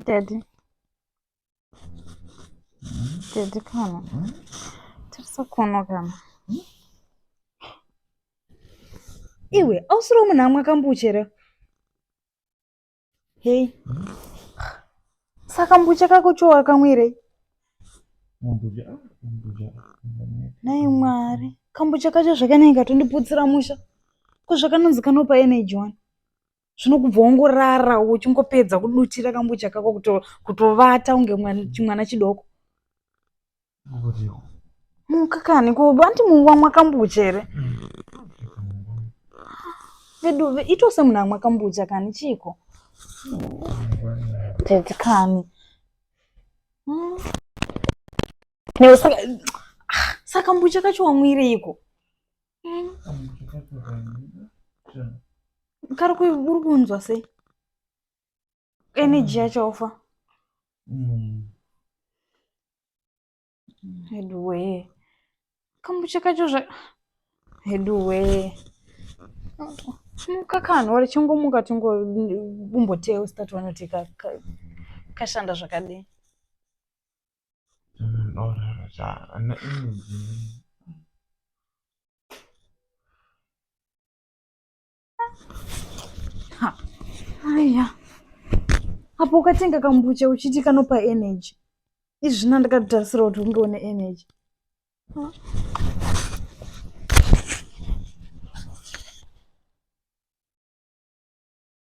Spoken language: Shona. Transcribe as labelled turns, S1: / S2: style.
S1: Daddy kana. Tarisa kuona kana. Iwe, ausiro munhu amwe akambuchera. Hey. Saka mbucha kako chowa kamwire.
S2: Mbucha.
S1: Nai Mwari, kambucha kacho zvakanaka tondiputsira musha. Ko zvakanonzi kanopa energy one. Zvinokubva wangorara uchingopedza kudutira kambucha kako kutovata unge mwana chidoko. Mukakani ko banti muwa mwakambucha ere. Veduve itose munhu amwe akambucha kani chiko. Tete kani. Neo saka mbucha kacho wamwiriko. Kari uri kunzwa sei? Energy yacho ofa. Heduwe. Kambucha kacho heduwe. Mukakani wari chingomuka umboteo start wanotika kashanda zvakadii. Aya. Apo ukatenga kambucha uchiti kanopa energy. Izvi zvina ndakatarisira kuti unge une energy.